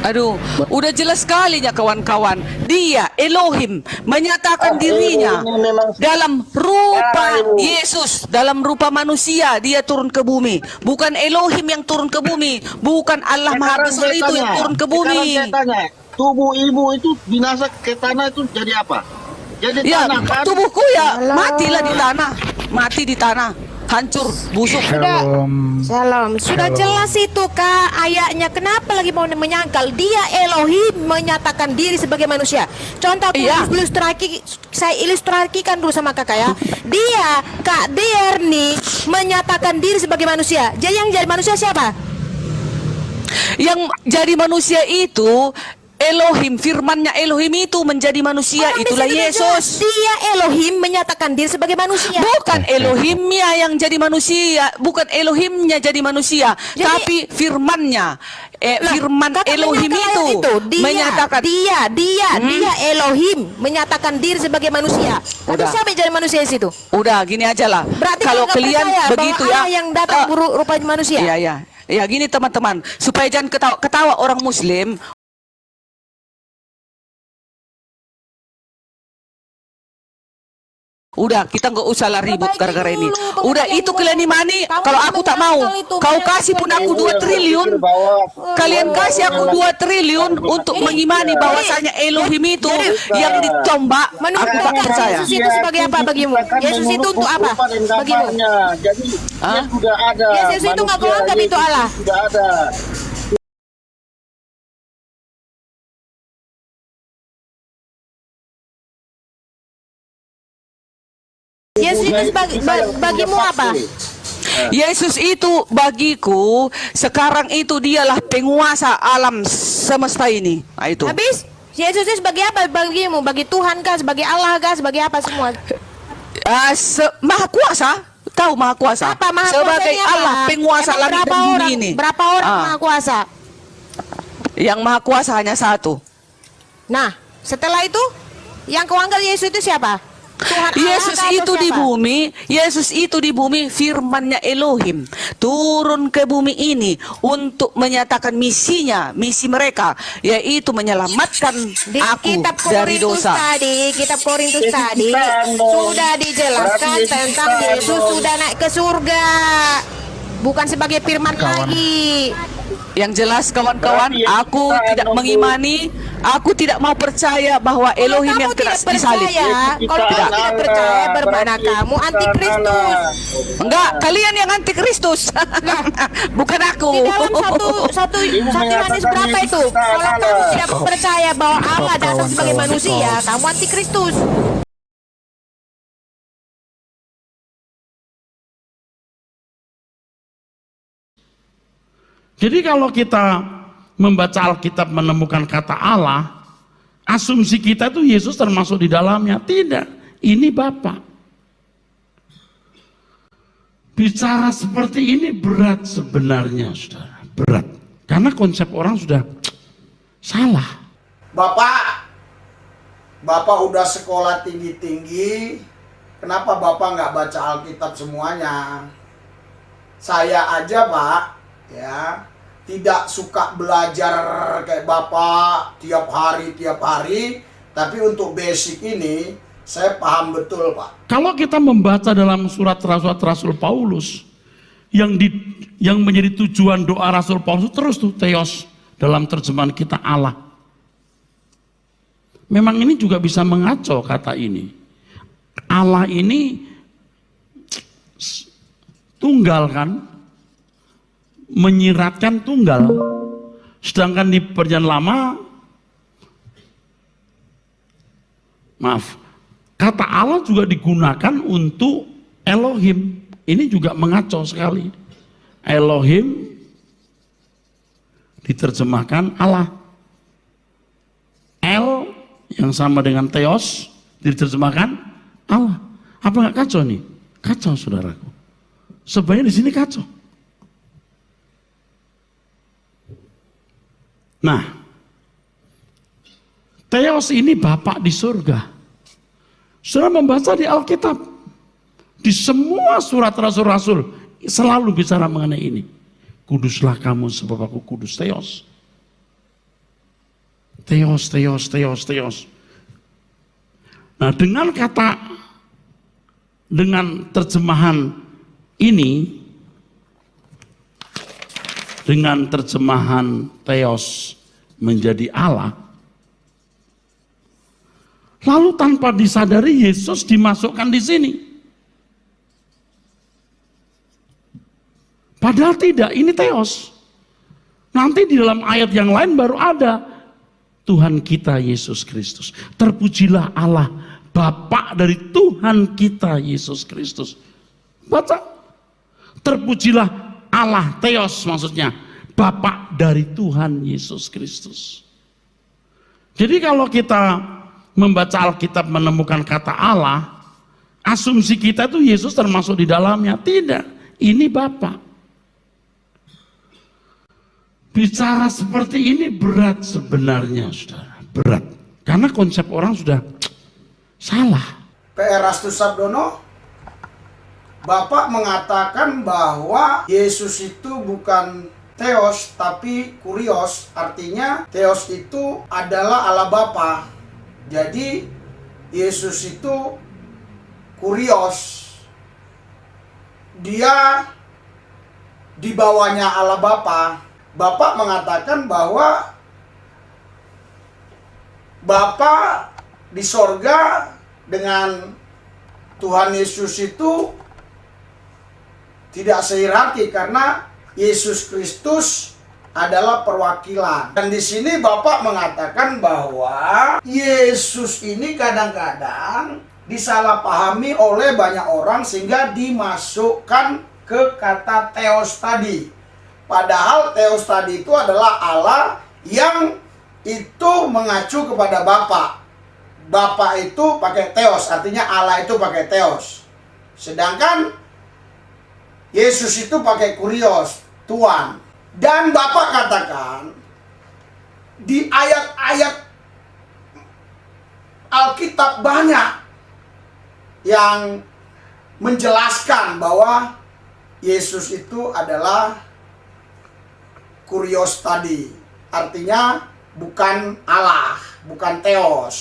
Aduh, udah jelas sekali ya kawan-kawan. Dia Elohim menyatakan dirinya dalam rupa Yesus, dalam rupa manusia dia turun ke bumi. Bukan Elohim yang turun ke bumi, bukan Allah Maha Besar itu yang turun ke bumi. Tubuh ibu itu binasa ke tanah itu jadi apa? Jadi ya, tanah kan? Tubuhku ya matilah di tanah, mati di tanah. Hancur, busuk. Shalom. Sudah jelas itu kak ayatnya. Kenapa lagi mau menyangkal? Dia Elohim menyatakan diri sebagai manusia. Contoh aku saya ilustrasikan dulu sama kakak ya. Dia Kak Derni menyatakan diri sebagai manusia. Jadi yang jadi manusia siapa? Yang jadi manusia itu Elohim, firmannya Elohim itu menjadi manusia, itulah Yesus. Dia Elohim menyatakan diri sebagai manusia. Bukan Elohimnya yang jadi manusia, bukan Elohimnya jadi manusia, tapi firmannya. Firman Elohim itu menyatakan dia Elohim menyatakan diri sebagai manusia. Tapi siapa yang jadi manusia di situ? Udah gini aja lah. Berarti kalau kalian begitu ya, yang datang rupa manusia. Ya gini teman-teman, supaya jangan ketawa orang Muslim. Udah, kita nggak usah lah ribut gara-gara ini. Udah, itu kalian imani. Kalau aku tak mau, kau kasih pun aku 2 triliun. Kalian kasih aku 2 triliun untuk mengimani bahwasanya Elohim itu yang ditombak. Menurut percaya. Yesus itu sebagai apa bagimu? Yesus itu untuk apa bagimu? Jadi sudah ada. Yesus itu nggak menganggap itu Allah. Sudah ada. Yesus itu bagimu apa? Yesus itu bagiku sekarang itu dialah penguasa alam semesta ini. Nah, itu. Habis Yesus itu sebagai apa bagimu? Bagi Tuhan kah? Sebagai Allah kah? Sebagai apa semua? Maha kuasa. Tahu maha kuasa? Apa maha sebagai Allah penguasa langit dan bumi ini. Berapa orang maha kuasa? Yang maha kuasa hanya 1. Nah, setelah itu yang kau anggap Yesus itu siapa? Yesus itu di bumi, Yesus itu di bumi, firmannya Elohim turun ke bumi ini untuk menyatakan misinya, misi mereka, yaitu menyelamatkan aku dari dosa. Kitab Korintus tadi sudah dijelaskan tentang Yesus sudah naik ke surga, bukan sebagai firman lagi. Yang jelas kawan-kawan, aku tidak mengimani, aku tidak mau percaya bahwa Elohim yang kena disalib. Kalau kamu tidak percaya, bermakna kamu antikristus. Enggak, kalian yang antikristus. Bukan aku. Di dalam satu Yohanes berapa itu? Kalau kamu tidak percaya bahwa Allah datang sebagai manusia, kamu antikristus. Jadi kalau kita membaca Alkitab menemukan kata Allah, asumsi kita itu Yesus termasuk di dalamnya. Tidak, ini Bapa. Bicara seperti ini berat sebenarnya, saudara. Berat. Karena konsep orang sudah salah. Bapak udah sekolah tinggi-tinggi, kenapa Bapak nggak baca Alkitab semuanya? Saya aja Pak, ya tidak suka belajar kayak Bapak tiap hari, tapi untuk basic ini saya paham betul Pak. Kalau kita membaca dalam surat Rasul Paulus yang menjadi tujuan doa Rasul Paulus terus tuh theos, dalam terjemahan kita Allah. Memang ini juga bisa mengaco kata ini. Allah ini tunggal kan? Menyiratkan tunggal, sedangkan di perjanjian lama, kata Allah juga digunakan untuk Elohim. Ini juga mengacau sekali. Elohim diterjemahkan Allah. El yang sama dengan Theos diterjemahkan Allah. Apa nggak kacau nih? Kacau, saudaraku. Sebenarnya di sini kacau. Nah, Theos ini Bapak di surga. Saudara membaca di Alkitab, di semua surat rasul-rasul selalu bicara mengenai ini. Kuduslah kamu sebab aku kudus. Theos. Theos, Theos, Theos, Theos. Nah, dengan terjemahan ini, dengan terjemahan Theos menjadi Allah, lalu tanpa disadari Yesus dimasukkan di sini. Padahal tidak, ini Theos. Nanti di dalam ayat yang lain baru ada Tuhan kita Yesus Kristus. Terpujilah Allah, Bapa dari Tuhan kita Yesus Kristus. Baca. Terpujilah Allah, Theos maksudnya, Bapa dari Tuhan Yesus Kristus. Jadi kalau kita membaca Alkitab menemukan kata Allah, asumsi kita itu Yesus termasuk di dalamnya. Tidak, ini Bapa. Bicara seperti ini berat sebenarnya, saudara. Berat. Karena konsep orang sudah salah. PR Astusabdono, Bapak mengatakan bahwa Yesus itu bukan Theos tapi Kurios. Artinya Theos itu adalah Allah Bapa. Jadi Yesus itu Kurios. Dia di bawahnya Allah Bapa. Bapak mengatakan bahwa Bapa di sorga dengan Tuhan Yesus itu tidak sehierarki karena Yesus Kristus adalah perwakilan. Dan di sini Bapak mengatakan bahwa Yesus ini kadang-kadang disalahpahami oleh banyak orang sehingga dimasukkan ke kata Theos tadi. Padahal Theos tadi itu adalah Allah yang itu mengacu kepada Bapa. Bapa itu pakai Theos, artinya Allah itu pakai Theos. Sedangkan Yesus itu pakai Kurios, Tuhan. Dan Bapak katakan di ayat-ayat Alkitab banyak yang menjelaskan bahwa Yesus itu adalah Kurios tadi. Artinya bukan Allah, bukan Theos.